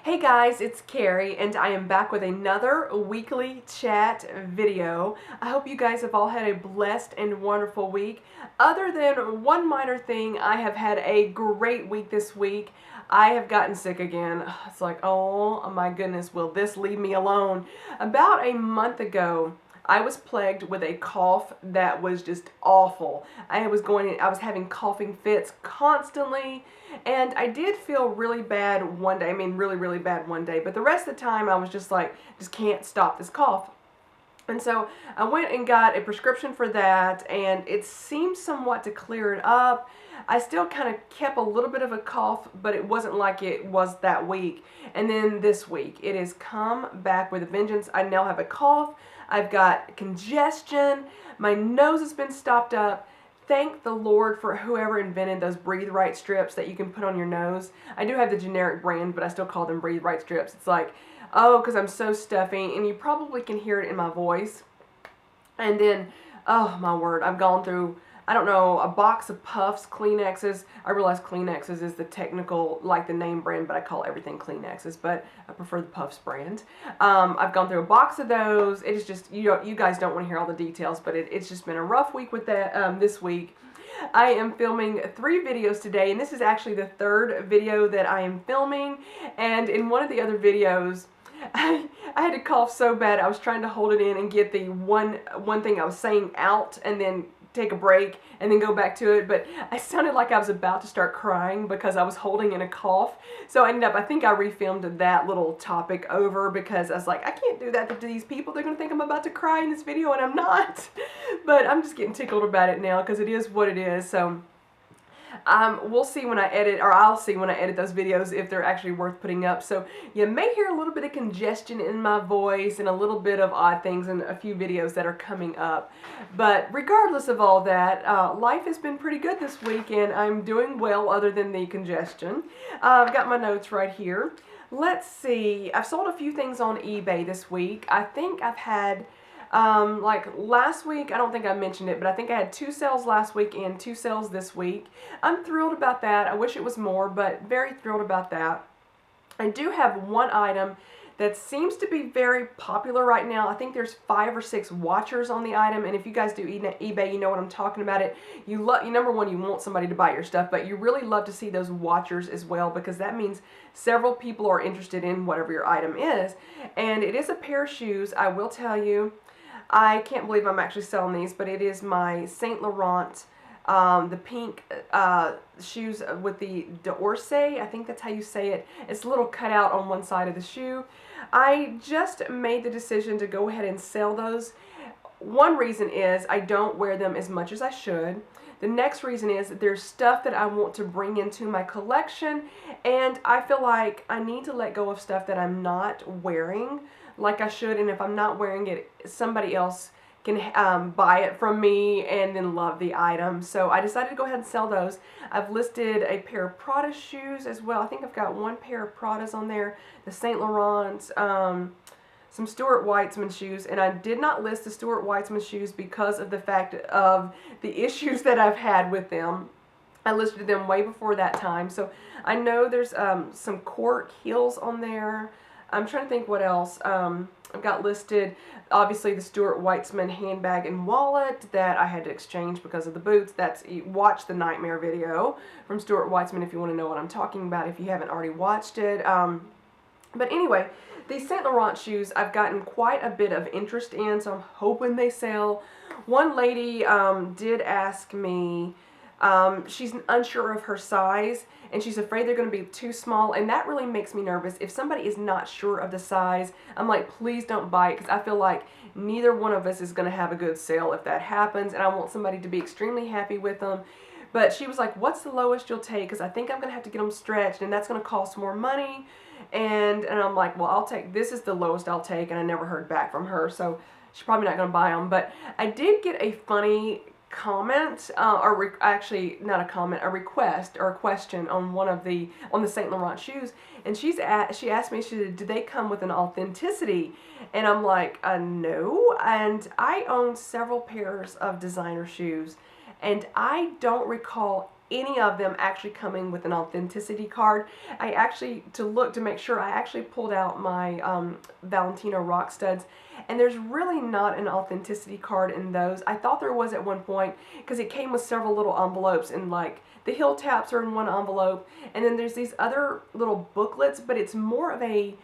Hey guys, it's Carrie and I am back with another weekly chat video. I hope you guys have all had a blessed and wonderful week. Other than one minor thing, I have had a great week this week. I have gotten sick again. It's like, oh my goodness, will this leave me alone? About a month ago, I was plagued with a cough that was just awful. I was having coughing fits constantly, and I did feel really bad one day. I mean, really, really bad one day, but the rest of the time I was just like, just can't stop this cough. And so I went and got a prescription for that, and it seemed somewhat to clear it up. I still kind of kept a little bit of a cough, but it wasn't like it was that week. And then this week, it has come back with a vengeance. I now have a cough. I've got congestion. My nose has been stopped up. Thank the Lord for whoever invented those Breathe Right strips that you can put on your nose. I do have the generic brand, but I still call them Breathe Right strips. It's like, oh, because I'm so stuffy, and you probably can hear it in my voice. And then, oh my word, I've gone through, I don't know, a box of Puffs, Kleenexes. I realize Kleenexes is the technical, like the name brand, but I call everything Kleenexes, but I prefer the Puffs brand. I've gone through a box of those. It is just, you guys don't want to hear all the details, but it's just been a rough week with that this week. I am filming 3 videos today, and this is actually the 3rd video that I am filming, and in one of the other videos, I had to cough so bad I was trying to hold it in and get the one thing I was saying out and then take a break and then go back to it, but I sounded like I was about to start crying because I was holding in a cough. So I think I refilmed that little topic over because I was like, I can't do that to these people. They're going to think I'm about to cry in this video, and I'm not. But I'm just getting tickled about it now because it is what it is. So we'll see when I edit, or I'll see when I edit those videos if they're actually worth putting up. So you may hear a little bit of congestion in my voice and a little bit of odd things in a few videos that are coming up. But regardless of all that, life has been pretty good this week, and I'm doing well other than the congestion. I've got my notes right here. Let's see. I've sold a few things on eBay this week. I think I've had like last week, I don't think I mentioned it, but I think I had 2 sales last week and 2 sales this week. I'm thrilled about that. I wish it was more, but very thrilled about that. I do have one item that seems to be very popular right now. I think there's 5 or 6 watchers on the item, and if you guys do eBay, you know what I'm talking about. Number one, you want somebody to buy your stuff, but you really love to see those watchers as well, because that means several people are interested in whatever your item is. And it is a pair of shoes. I will tell you, I can't believe I'm actually selling these, but it is my Saint Laurent, the pink shoes with the d'Orsay. I think that's how you say it. It's a little cutout on one side of the shoe. I just made the decision to go ahead and sell those. One reason is I don't wear them as much as I should. The next reason is that there's stuff that I want to bring into my collection, and I feel like I need to let go of stuff that I'm not wearing like I should, and if I'm not wearing it, somebody else can buy it from me and then love the item. So I decided to go ahead and sell those. I've listed a pair of Prada shoes as well. I think I've got 1 pair of Pradas on there, the Saint Laurent's, some Stuart Weitzman shoes, and I did not list the Stuart Weitzman shoes because of the fact of the issues that I've had with them. I listed them way before that time. So I know there's some cork heels on there. I'm trying to think what else. I've got listed, obviously, the Stuart Weitzman handbag and wallet that I had to exchange because of the boots. Watch the Nightmare video from Stuart Weitzman if you want to know what I'm talking about, if you haven't already watched it. But anyway, these Saint Laurent shoes I've gotten quite a bit of interest in, so I'm hoping they sell. One lady did ask me, she's unsure of her size, and she's afraid they're going to be too small, and that really makes me nervous. If somebody is not sure of the size, I'm like, please don't buy it, because I feel like neither one of us is going to have a good sale if that happens, and I want somebody to be extremely happy with them. But she was like, what's the lowest you'll take, because I think I'm going to have to get them stretched, and that's going to cost more money. And I'm like, well, this is the lowest I'll take, and I never heard back from her, so she's probably not going to buy them. But I did get a funny comment, actually not a comment, a request or a question on the Saint Laurent shoes, and she asked me, she said, do they come with an authenticity? And I'm like, no. And I own several pairs of designer shoes, and I don't recall any of them actually coming with an authenticity card. I actually, to make sure, I actually pulled out my Valentino rock studs, and there's really not an authenticity card in those. I thought there was at one point, because it came with several little envelopes, and like the heel taps are in one envelope, and then there's these other little booklets, but it's more of a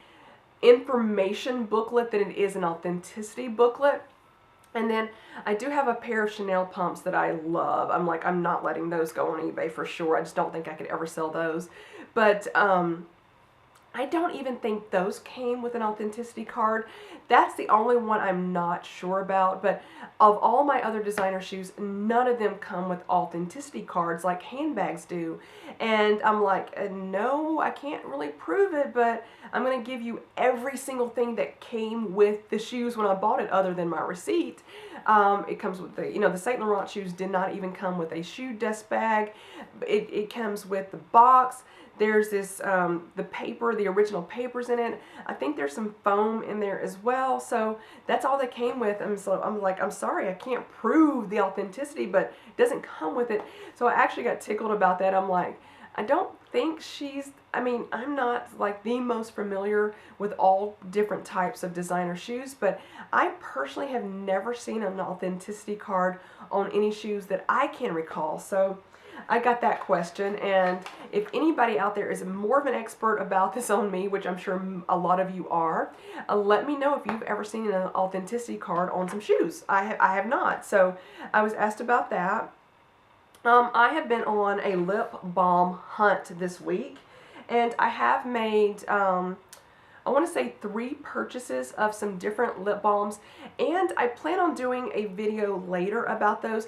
information booklet than it is an authenticity booklet. And then I do have a pair of Chanel pumps that I love. I'm not letting those go on eBay for sure. I just don't think I could ever sell those. But I don't even think those came with an authenticity card. That's the only one I'm not sure about. But of all my other designer shoes, none of them come with authenticity cards like handbags do. And I'm like, no, I can't really prove it, but I'm going to give you every single thing that came with the shoes when I bought it other than my receipt. It comes with the Saint Laurent shoes did not even come with a shoe dust bag. It comes with the box. There's this, the paper, the original paper's in it. I think there's some foam in there as well. So that's all they came with. And so I'm like, I'm sorry, I can't prove the authenticity, but it doesn't come with it. So I actually got tickled about that. I'm like, I don't think I'm not like the most familiar with all different types of designer shoes, but I personally have never seen an authenticity card on any shoes that I can recall. So I got that question, and if anybody out there is more of an expert about this on me, which I'm sure a lot of you are, let me know if you've ever seen an authenticity card on some shoes. I have not, so I was asked about that. I have been on a lip balm hunt this week, and I have made, I want to say 3 purchases of some different lip balms, and I plan on doing a video later about those.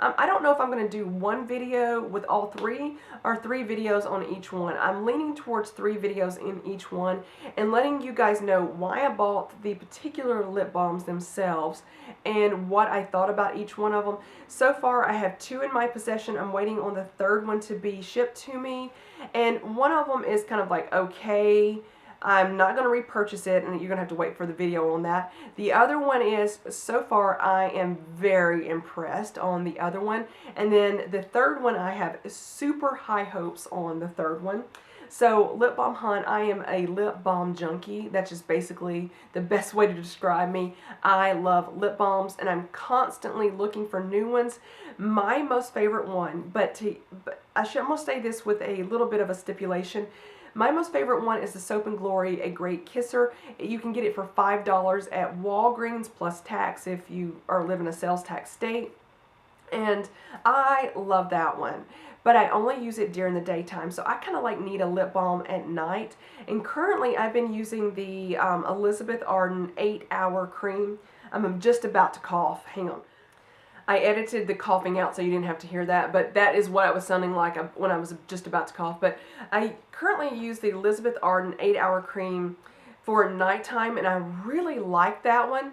I don't know if I'm going to do one video with all 3 or 3 videos on each one. I'm leaning towards 3 videos in each one and letting you guys know why I bought the particular lip balms themselves and what I thought about each one of them. So far I have 2 in my possession. I'm waiting on the 3rd one to be shipped to me, and one of them is kind of like okay. I'm not going to repurchase it, and you're going to have to wait for the video on that. The other one is, so far, I am very impressed on the other one. And then the 3rd one, I have super high hopes on the 3rd one. So, Lip Balm Hunt, I am a lip balm junkie. That's just basically the best way to describe me. I love lip balms, and I'm constantly looking for new ones. My most favorite one, but I should almost say this with a little bit of a stipulation. My most favorite one is the Soap and Glory A Great Kisser. You can get it for $5 at Walgreens plus tax if you live in a sales tax state. And I love that one. But I only use it during the daytime, so I kind of like need a lip balm at night. And currently I've been using the Elizabeth Arden 8-Hour Cream. I'm just about to cough. Hang on. I edited the coughing out so you didn't have to hear that, but that is what it was sounding like when I was just about to cough. But I currently use the Elizabeth Arden 8-Hour Cream for nighttime, and I really like that one.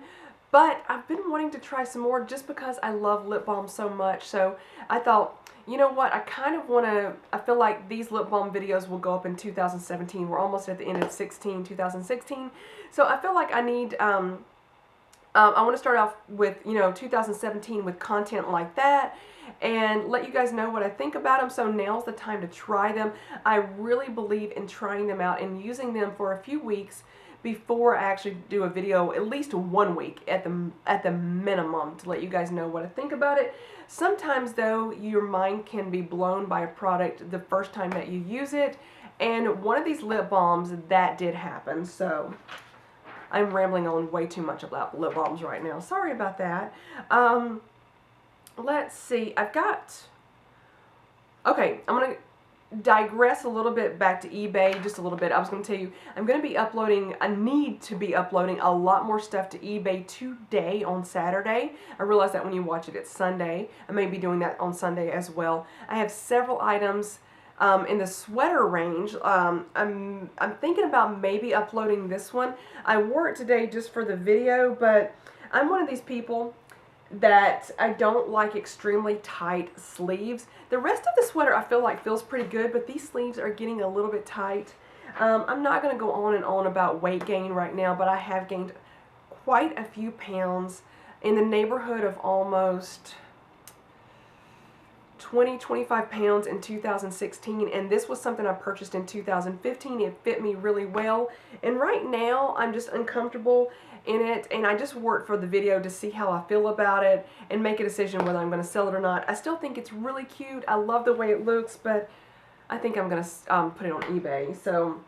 But I've been wanting to try some more just because I love lip balm so much. So I thought, you know what, I feel like these lip balm videos will go up in 2017. We're almost at the end of 2016. So I feel like I need... I want to start off with, 2017 with content like that and let you guys know what I think about them. So now's the time to try them. I really believe in trying them out and using them for a few weeks before I actually do a video, at least 1 week at the minimum, to let you guys know what I think about it. Sometimes though, your mind can be blown by a product the first time that you use it, and one of these lip balms, that did happen. So I'm rambling on way too much about lip balms right now. Sorry about that. Let's see. Okay, I'm going to digress a little bit back to eBay just a little bit. I was going to tell you, I need to be uploading a lot more stuff to eBay today on Saturday. I realize that when you watch it, it's Sunday. I may be doing that on Sunday as well. I have several items in the sweater range. I'm thinking about maybe uploading this one. I wore it today just for the video, but I'm one of these people that I don't like extremely tight sleeves. The rest of the sweater I feel like feels pretty good, but these sleeves are getting a little bit tight. I'm not going to go on and on about weight gain right now, but I have gained quite a few pounds, in the neighborhood of almost 25 pounds in 2016, and this was something I purchased in 2015. It fit me really well, and right now I'm just uncomfortable in it, and I just worked for the video to see how I feel about it and make a decision whether I'm going to sell it or not. I still think it's really cute. I love the way it looks, but I think I'm going to put it on eBay. So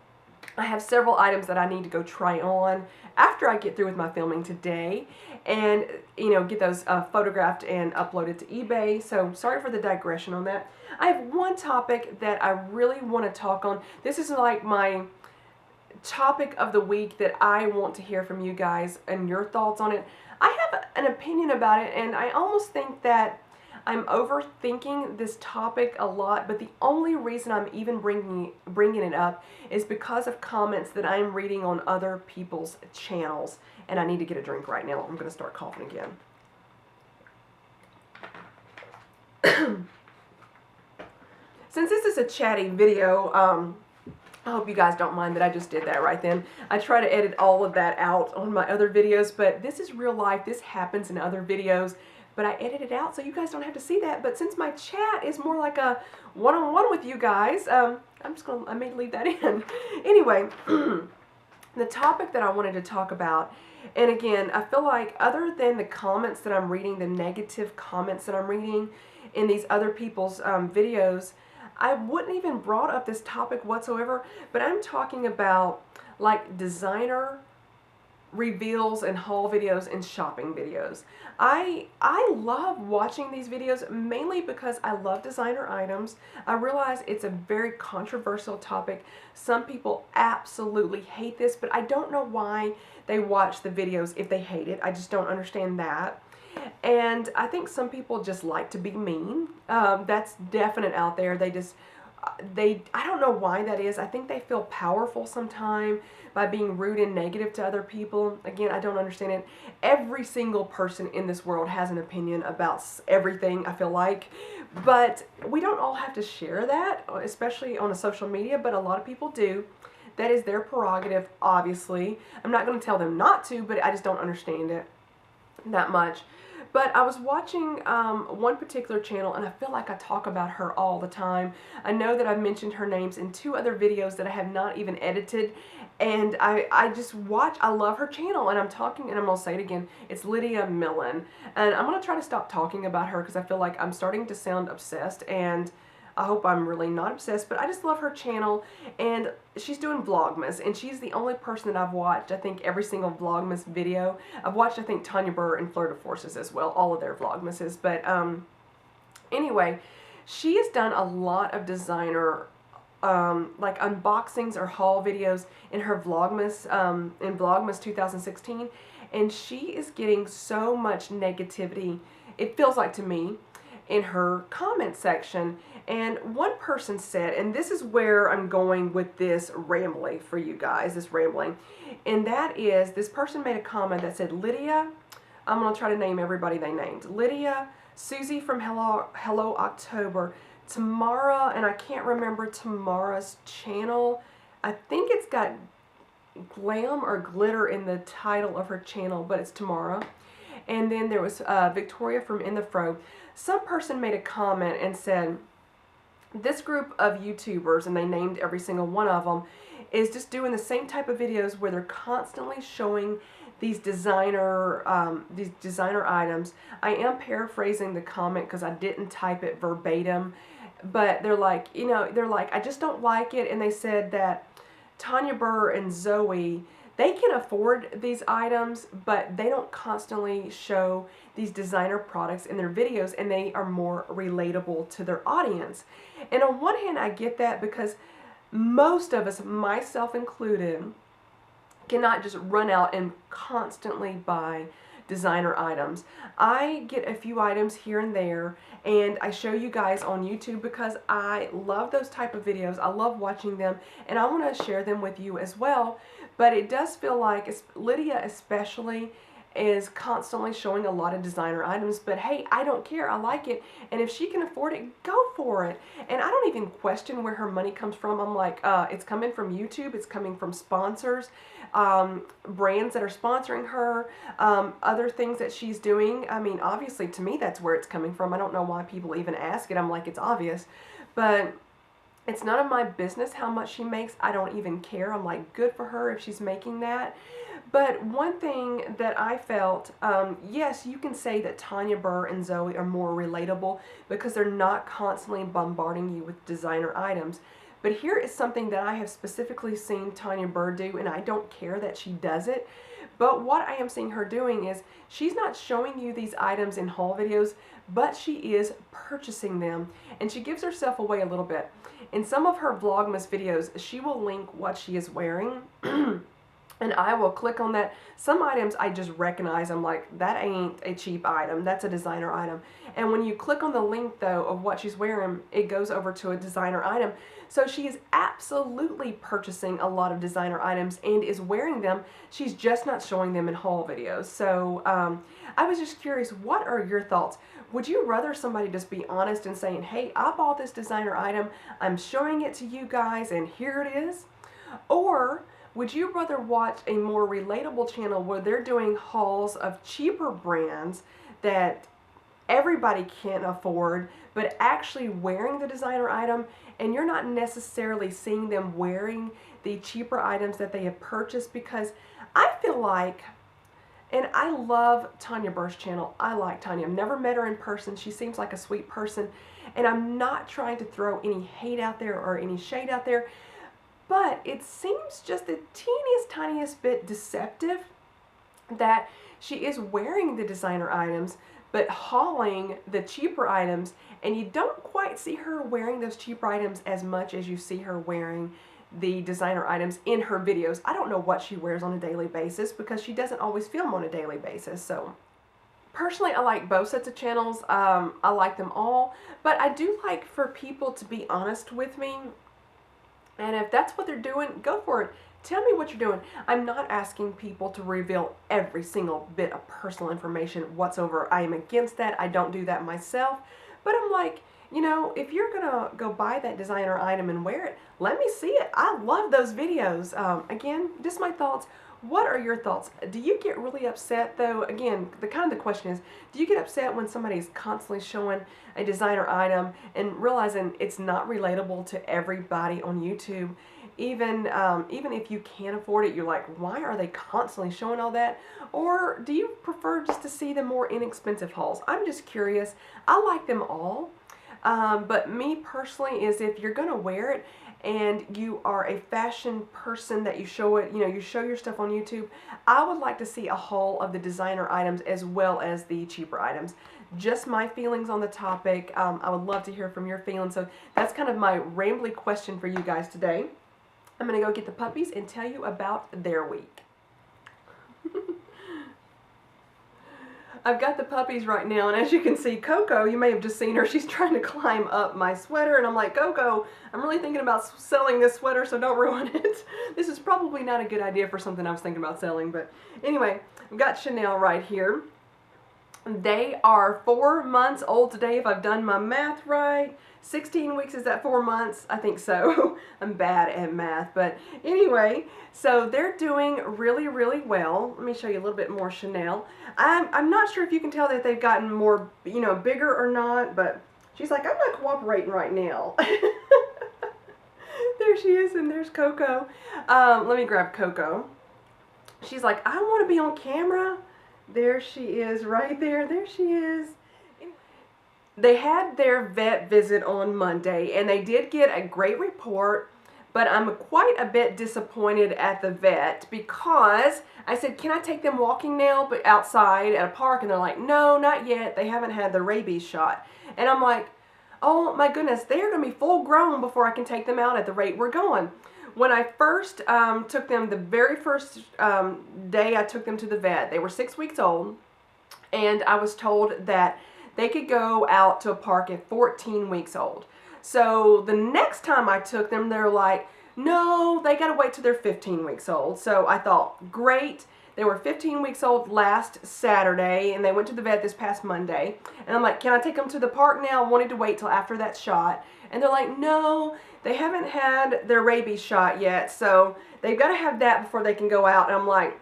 I have several items that I need to go try on after I get through with my filming today, and get those photographed and uploaded to eBay. So sorry for the digression on that. I have one topic that I really want to talk on. This is like my topic of the week that I want to hear from you guys and your thoughts on it. I have an opinion about it, and I almost think that I'm overthinking this topic a lot, but the only reason I'm even bringing it up is because of comments that I'm reading on other people's channels. And I need to get a drink right now. I'm going to start coughing again. Since this is a chatty video, I hope you guys don't mind that I just did that right then. I try to edit all of that out on my other videos, but this is real life. This happens in other videos. But I edit it out so you guys don't have to see that. But since my chat is more like a one-on-one with you guys, I may leave that in. Anyway, the topic that I wanted to talk about, and again, I feel like other than the comments that I'm reading, the negative comments that I'm reading in these other people's videos, I wouldn't even brought up this topic whatsoever, but I'm talking about like designer reveals and haul videos and shopping videos. I love watching these videos mainly because I love designer items. I realize it's a very controversial topic. Some people absolutely hate this, but I don't know why they watch the videos if they hate it. I just don't understand that. And I think some people just like to be mean. That's definite out there. I don't know why that is. I think they feel powerful sometimes by being rude and negative to other people. Again, I don't understand it. Every single person in this world has an opinion about everything, I feel like. But we don't all have to share that, especially on a social media, but a lot of people do. That is their prerogative, obviously. I'm not going to tell them not to, but I just don't understand it that much. But I was watching one particular channel, and I feel like I talk about her all the time. I know that I've mentioned her names in 2 other videos that I have not even edited, and I just watch. I love her channel, and I'm talking, and I'm going to say it again. It's Lydia Millen, and I'm going to try to stop talking about her because I feel like I'm starting to sound obsessed, and I hope I'm really not obsessed, but I just love her channel, and she's doing Vlogmas, and she's the only person that I've watched, I think, every single Vlogmas video. I've watched, I think, Tanya Burr and Fleur de Forces as well, all of their Vlogmases, but anyway, she has done a lot of designer like unboxings or haul videos in her Vlogmas, in Vlogmas 2016, and she is getting so much negativity, it feels like to me, in her comment section. And one person said, and this is where I'm going with this rambling for you guys, this rambling, and that is, this person made a comment that said, Lydia, I'm going to try to name everybody they named, Lydia, Susie from Hello October, Tamara, and I can't remember Tamara's channel. I think it's got glam or glitter in the title of her channel, but it's Tamara. And then there was Victoria from In the Fro. Some person made a comment and said, this group of YouTubers, and they named every single one of them, is just doing the same type of videos where they're constantly showing these designer items. I am paraphrasing the comment because I didn't type it verbatim, but they're like, I just don't like it. And they said that Tanya Burr and Zoe, they can afford these items, but they don't constantly show these designer products in their videos, and they are more relatable to their audience. And on one hand, I get that because most of us, myself included, cannot just run out and constantly buy designer items. I get a few items here and there, and I show you guys on YouTube because I love those type of videos. I love watching them, and I want to share them with you as well. But it does feel like, Lydia especially, is constantly showing a lot of designer items, but hey, I don't care. I like it. And if she can afford it, go for it. And I don't even question where her money comes from. I'm like, it's coming from YouTube. It's coming from sponsors, brands that are sponsoring her, other things that she's doing. I mean, obviously, to me, that's where it's coming from. I don't know why people even ask it. I'm like, it's obvious. But it's none of my business how much she makes. I don't even care. I'm like, good for her if she's making that. But one thing that I felt, yes, you can say that Tanya Burr and Zoe are more relatable because they're not constantly bombarding you with designer items. But here is something that I have specifically seen Tanya Burr do, and I don't care that she does it. But what I am seeing her doing is she's not showing you these items in haul videos, but she is purchasing them. And she gives herself away a little bit. In some of her Vlogmas videos, she will link what she is wearing. And I will click on that. Some items I just recognize. I'm like, that ain't a cheap item. That's a designer item. And when you click on the link, though, of what she's wearing, it goes over to a designer item. So she is absolutely purchasing a lot of designer items and is wearing them. She's just not showing them in haul videos. So I was just curious, what are your thoughts? Would you rather somebody just be honest and saying, hey, I bought this designer item. I'm showing it to you guys, and here it is? Or would you rather watch a more relatable channel where they're doing hauls of cheaper brands that everybody can't afford, but actually wearing the designer item, and you're not necessarily seeing them wearing the cheaper items that they have purchased? Because I feel like, and I love Tanya Burr's channel. I like Tanya. I've never met her in person. She seems like a sweet person, and I'm not trying to throw any hate out there or any shade out there. But it seems just the teeniest, tiniest bit deceptive that she is wearing the designer items, but hauling the cheaper items, and you don't quite see her wearing those cheaper items as much as you see her wearing the designer items in her videos. I don't know what she wears on a daily basis because she doesn't always film on a daily basis. So personally, I like both sets of channels. I like them all, but I do like for people to be honest with me. And if that's what they're doing, go for it. Tell me what you're doing. I'm not asking people to reveal every single bit of personal information whatsoever. I am against that. I don't do that myself. But I'm like, you know, if you're going to go buy that designer item and wear it, let me see it. I love those videos. Again, just my thoughts. What are your thoughts? Do you get really upset, though? Again, the question is, do you get upset when somebody's constantly showing a designer item and realizing it's not relatable to everybody on YouTube? Even if you can't afford it, you're like, why are they constantly showing all that? Or do you prefer just to see the more inexpensive hauls? I'm just curious. I like them all. But me personally is if you're going to wear it, and you are a fashion person that you show it, you know, you show your stuff on YouTube, I would like to see a haul of the designer items as well as the cheaper items. Just my feelings on the topic. I would love to hear from your feelings. So that's kind of my rambly question for you guys today. I'm going to go get the puppies and tell you about their week. I've got the puppies right now, and as you can see, Coco, you may have just seen her, she's trying to climb up my sweater, and I'm like, Coco, I'm really thinking about selling this sweater, so don't ruin it. This is probably not a good idea for something I was thinking about selling, but anyway, I've got Chanel right here. They are 4 months old today, if I've done my math right. 16 weeks, is that 4 months? I think so. I'm bad at math, but anyway, so they're doing really, really well. Let me show you a little bit more Chanel. I'm not sure if you can tell that they've gotten more, you know, bigger or not, but she's like, I'm not cooperating right now. There she is, and there's Coco. Let me grab Coco. She's like, I want to be on camera. There she is right there. There she is. They had their vet visit on Monday, and they did get a great report, but I'm quite a bit disappointed at the vet because I said, can I take them walking now, but outside at a park? And they're like, no, not yet. They haven't had the rabies shot. And I'm like, oh my goodness, they're going to be full grown before I can take them out at the rate we're going. When I first took them, the very first day I took them to the vet, they were 6 weeks old, and I was told that they could go out to a park at 14 weeks old. So the next time I took them, they're like, no, they got to wait till they're 15 weeks old. So I thought, great, They were 15 weeks old last Saturday, and they went to the vet this past Monday. And I'm like, can I take them to the park now? I wanted to wait till after that shot. And they're like, no, they haven't had their rabies shot yet, so they've got to have that before they can go out. And I'm like,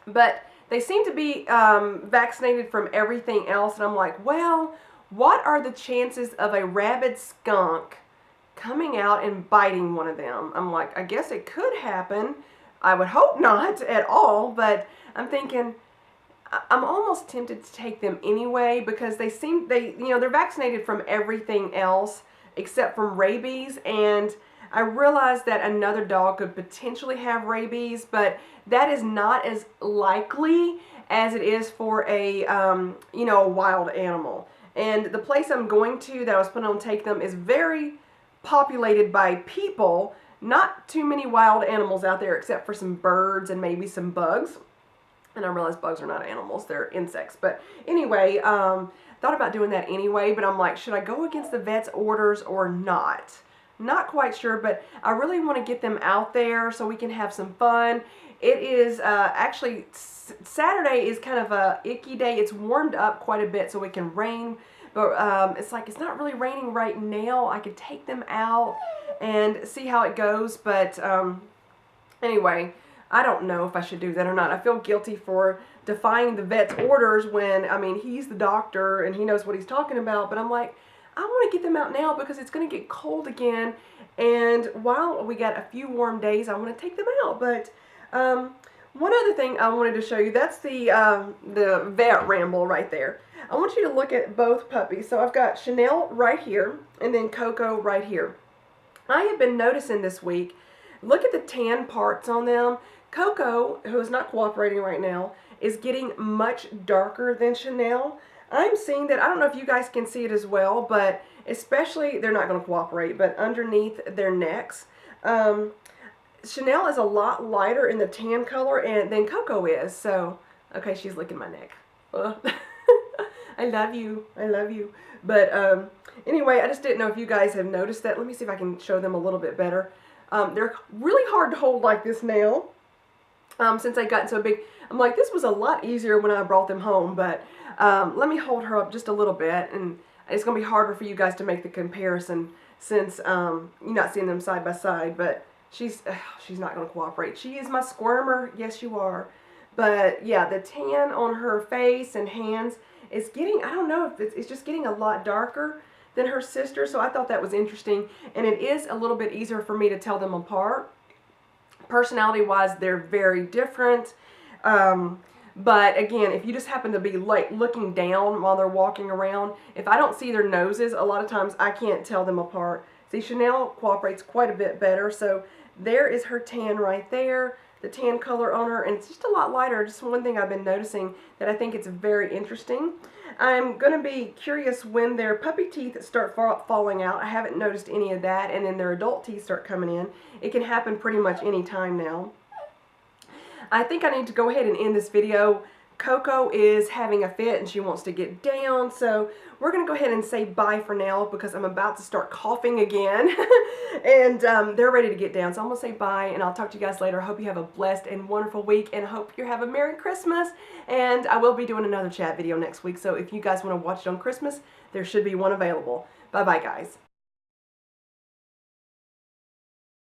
but they seem to be vaccinated from everything else. And I'm like, well, what are the chances of a rabid skunk coming out and biting one of them? I'm like, I guess it could happen. I would hope not at all, but I'm thinking, I'm almost tempted to take them anyway, because they're vaccinated from everything else except from rabies. And I realize that another dog could potentially have rabies, but that is not as likely as it is for a a wild animal. And the place I'm going to that I was planning on taking them is very populated by people. Not too many wild animals out there except for some birds and maybe some bugs. And I realize bugs are not animals, they're insects. But anyway, thought about doing that anyway, but I'm like, should I go against the vet's orders or not? Not quite sure, but I really want to get them out there so we can have some fun. It is actually, Saturday is kind of a icky day. It's warmed up quite a bit so it can rain, but it's like it's not really raining right now. I could take them out and see how it goes, but anyway, I don't know if I should do that or not. I feel guilty for defying the vet's orders when, I mean, he's the doctor and he knows what he's talking about, but I'm like, I want to get them out now because it's going to get cold again, and while we got a few warm days, I want to take them out. But one other thing I wanted to show you, that's the vet ramble right there. I want you to look at both puppies. So I've got Chanel right here and then Coco right here. I have been noticing this week, look at the tan parts on them. Coco, who is not cooperating right now, is getting much darker than Chanel. I'm seeing that, I don't know if you guys can see it as well, but especially, they're not going to cooperate, but underneath their necks. Chanel is a lot lighter in the tan color than Coco is, so, okay, she's licking my neck. I love you, I love you. But anyway, I just didn't know if you guys have noticed that. Let me see if I can show them a little bit better. They're really hard to hold like this now, since they've gotten so big. I'm like, this was a lot easier when I brought them home, but let me hold her up just a little bit, and it's going to be harder for you guys to make the comparison since you're not seeing them side by side, but she's not going to cooperate. She is my squirmer. Yes, you are. But yeah, the tan on her face and hands is getting, I don't know if it's just getting a lot darker than her sister, so I thought that was interesting, and it is a little bit easier for me to tell them apart. Personality-wise, they're very different. But again, if you just happen to be like looking down while they're walking around, if I don't see their noses, a lot of times I can't tell them apart. See, Chanel cooperates quite a bit better, so there is her tan right there, the tan color on her, and it's just a lot lighter. Just one thing I've been noticing that I think it's very interesting. I'm going to be curious when their puppy teeth start falling out. I haven't noticed any of that, and then their adult teeth start coming in. It can happen pretty much any time now. I think I need to go ahead and end this video. Coco is having a fit and she wants to get down, so we're going to go ahead and say bye for now because I'm about to start coughing again. And they're ready to get down, so I'm going to say bye and I'll talk to you guys later. I hope you have a blessed and wonderful week, and I hope you have a Merry Christmas. And I will be doing another chat video next week, so if you guys want to watch it on Christmas, there should be one available. Bye-bye, guys.